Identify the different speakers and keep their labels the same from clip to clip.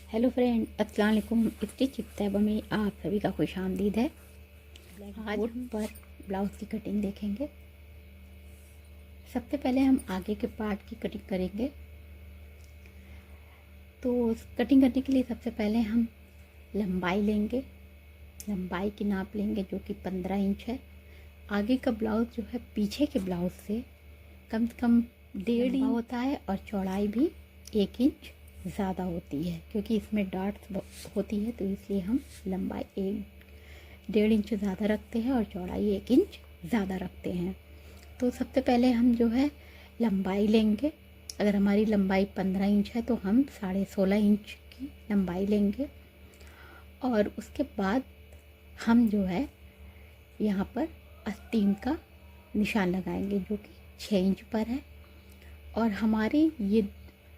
Speaker 1: Hello friend, अस्सलाम वालेकुम। Stitch Taiba में आप सभी का खुश आमदीद है। आज हम पर ब्लाउज़ की कटिंग देखेंगे। सबसे पहले हम आगे के पार्ट की कटिंग करेंगे। तो कटिंग करने के लिए सबसे पहले हम लंबाई लेंगे, लंबाई की नाप लेंगे जो कि 15 इंच है। आगे का ब्लाउज़ जो है पीछे के ब्लाउज़ से कम 1.5 इंच होता है और चौड़ाई भी 1 इंच ज़्यादा होती है, क्योंकि इसमें डॉट्स होती है तो इसलिए हम लंबाई 1.5 इंच ज़्यादा रखते हैं और चौड़ाई 1 इंच ज़्यादा रखते हैं। तो सबसे पहले हम जो है लंबाई लेंगे। अगर हमारी लंबाई 15 इंच है तो हम 16.5 इंच की लंबाई लेंगे और उसके बाद हम जो है यहाँ पर आस्तीन का निशान लगाएंगे जो कि 6 इंच पर है। और हमारी ये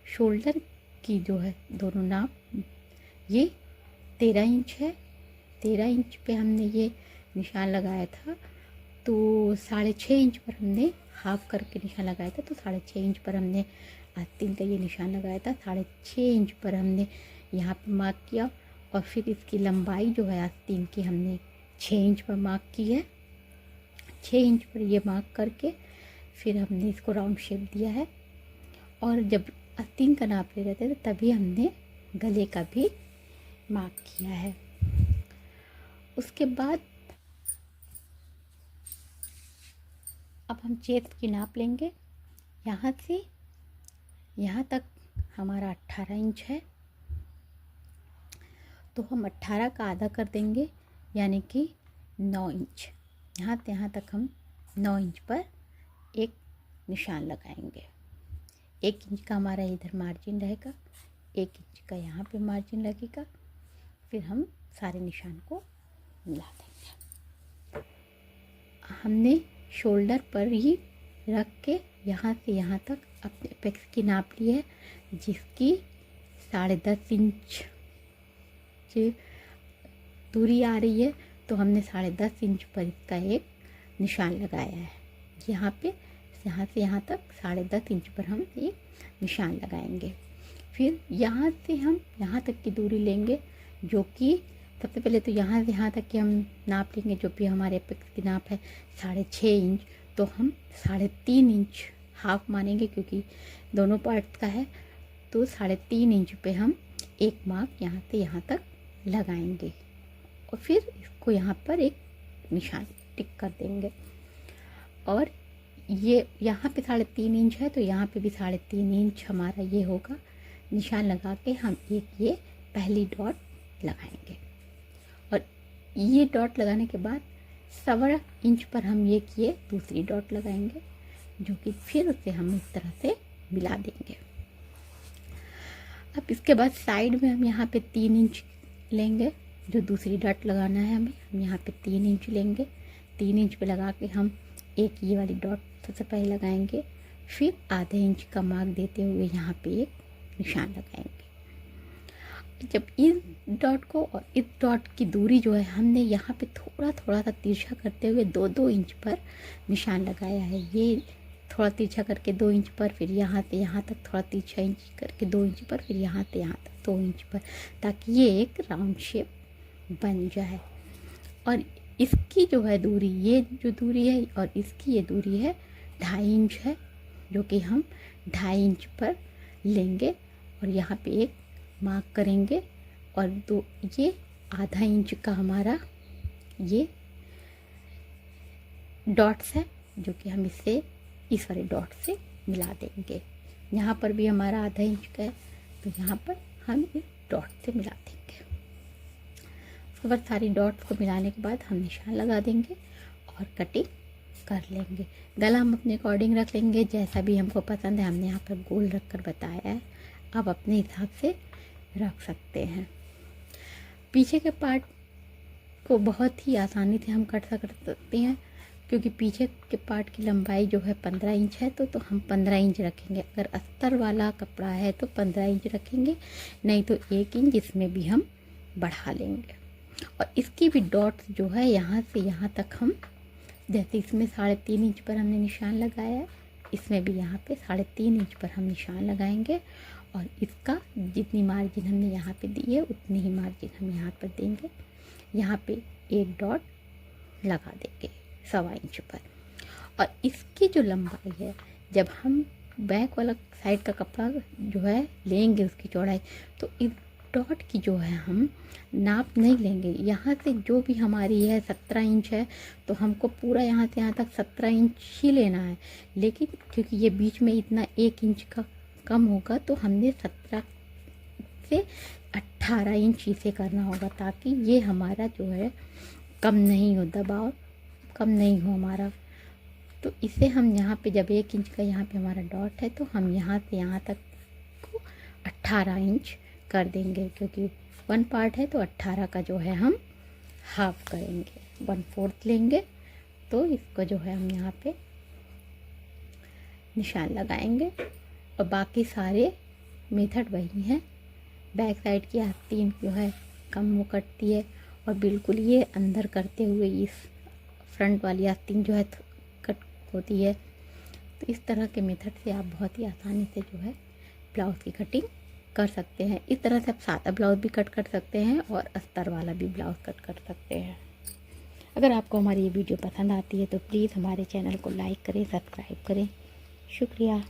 Speaker 1: शोल्डर की जो है दोनों नाप ये 13 इंच है। 13 इंच पे हमने ये निशान लगाया था, तो 6.5 इंच पर हमने हाफ करके निशान लगाया था। तो 6.5 इंच पर हमने आस्तीन का ये निशान लगाया था। 6.5 इंच पर हमने यहाँ पे मार्क किया और फिर इसकी लंबाई जो है आस्तीन की हमने 6 इंच पर मार्क की है। 6 इंच पर ये मार्क करके फिर हमने इसको राउंड शेप दिया है। और जब आस्तीन का नाप ले रहे थे तो तभी हमने गले का भी मार्क किया है। उसके बाद अब हम चेस्ट की नाप लेंगे। यहाँ से यहाँ तक हमारा 18 इंच है, तो हम 18 का आधा कर देंगे यानी कि 9 इंच। यहाँ से यहाँ तक हम 9 इंच पर एक निशान लगाएंगे। 1 इंच का हमारा इधर मार्जिन रहेगा, 1 इंच का यहाँ पे मार्जिन लगेगा। फिर हम सारे निशान को मिला देंगे। हमने शोल्डर पर ही रख के यहाँ से यहाँ तक अपने एपेक्स की नाप ली है, जिसकी 10.5 इंच दूरी आ रही है। तो हमने 10.5 इंच पर इसका एक निशान लगाया है। यहाँ पे यहाँ से यहाँ तक 10.5 इंच पर हम एक निशान लगाएंगे। फिर यहाँ से हम यहाँ तक की दूरी लेंगे, जो कि सबसे पहले तो यहाँ से यहाँ तक की हम नाप लेंगे, जो भी हमारे एपेक्स की नाप है 6.5 इंच। तो हम 3.5 इंच हाफ मानेंगे, क्योंकि दोनों पार्ट्स का है। तो 3.5 इंच पे हम एक मार्क यहाँ से यहाँ तक लगाएंगे और फिर इसको यहाँ पर एक निशान टिक कर देंगे। और ये यहाँ पे 3.5 इंच है, तो यहाँ पे भी 3.5 इंच हमारा ये होगा। निशान लगा के हम एक ये पहली डॉट लगाएंगे और ये डॉट लगाने के बाद 1.25 इंच पर हम ये किए दूसरी डॉट लगाएंगे, जो कि फिर उसे हम इस तरह से मिला देंगे। अब इसके बाद साइड में हम यहाँ पे 3 इंच लेंगे, जो दूसरी डॉट लगाना है हमें। हम यहाँ पे 3 इंच लेंगे। 3 इंच पे लगा के हम एक ये वाली डॉट सबसे पहले लगाएंगे, फिर आधे इंच का मार्क देते हुए यहाँ पे एक निशान लगाएंगे। जब इस डॉट को और इस डॉट की दूरी जो है हमने यहाँ पे थोड़ा थोड़ा सा तिरछा करते हुए 2-2 इंच पर निशान लगाया है। ये थोड़ा तिरछा करके 2 इंच पर, फिर यहाँ से यहाँ तक थोड़ा तिरछा इंच करके 2 इंच पर, फिर यहाँ से यहाँ तक 2 इंच पर, ताकि ये एक राउंड शेप बन जाए। और इसकी जो है दूरी, ये जो दूरी है और इसकी ये दूरी है 2.5 इंच है, जो कि हम 2.5 इंच पर लेंगे और यहाँ पे एक मार्क करेंगे। और ये आधा इंच का हमारा ये डॉट्स है, जो कि हम इससे इस वाले डॉट से मिला देंगे। यहाँ पर भी हमारा आधा इंच का है, तो यहाँ पर हम इस डॉट से मिला देंगे। उसके बाद सारी डॉट्स को मिलाने के बाद हम निशान लगा देंगे और कटिंग कर लेंगे। गला हम अपने अकॉर्डिंग रख लेंगे, जैसा भी हमको पसंद है। हमने यहाँ पर गोल रख कर बताया है, आप अपने हिसाब से रख सकते हैं। पीछे के पार्ट को बहुत ही आसानी से हम कट सकते हैं, क्योंकि पीछे के पार्ट की लंबाई जो है 15 इंच है, तो हम 15 इंच रखेंगे। अगर अस्तर वाला कपड़ा है तो 15 इंच रखेंगे, नहीं तो 1 इंच इसमें भी हम बढ़ा लेंगे। और इसकी भी डॉट्स जो है यहाँ से यहाँ तक हम, जैसे इसमें 3.5 इंच पर हमने निशान लगाया है, इसमें भी यहाँ पे 3.5 इंच पर हम निशान लगाएंगे और इसका जितनी मार्जिन हमने यहाँ पे दी है उतनी ही मार्जिन हम यहाँ पर देंगे। यहाँ पे एक डॉट लगा देंगे 1.25 इंच पर। और इसकी जो लंबाई है, जब हम बैक वाला साइड का कपड़ा जो है लेंगे उसकी चौड़ाई, तो इस डॉट की जो है हम नाप नहीं लेंगे। यहाँ से जो भी हमारी है 17 इंच है, तो हमको पूरा यहाँ से यहाँ तक 17 इंच ही लेना है। लेकिन क्योंकि ये बीच में इतना 1 इंच का कम होगा, तो हमने 17 से 18 इंच इसे करना होगा, ताकि ये हमारा जो है कम नहीं हो, दबाव कम नहीं हो हमारा। तो इसे हम यहाँ पे जब 1 इंच का यहाँ पे हमारा डॉट है, तो हम यहाँ से यहाँ तक को 18 इंच कर देंगे, क्योंकि 1 पार्ट है तो 18 का जो है हम हाफ करेंगे, 1/4 लेंगे। तो इसको जो है हम यहाँ पे निशान लगाएंगे। और बाकी सारे मेथड वही हैं। बैक साइड की आस्तीन जो है कम वो कटती है, और बिल्कुल ये अंदर करते हुए इस फ्रंट वाली आस्तीन जो है कट होती है। तो इस तरह के मेथड से आप बहुत ही आसानी से जो है ब्लाउज़ की कटिंग कर सकते हैं। इस तरह से आप सादा ब्लाउज़ भी कट कर सकते हैं और अस्तर वाला भी ब्लाउज़ कट कर सकते हैं। अगर आपको हमारी ये वीडियो पसंद आती है तो प्लीज़ हमारे चैनल को लाइक करें, सब्सक्राइब करें। शुक्रिया।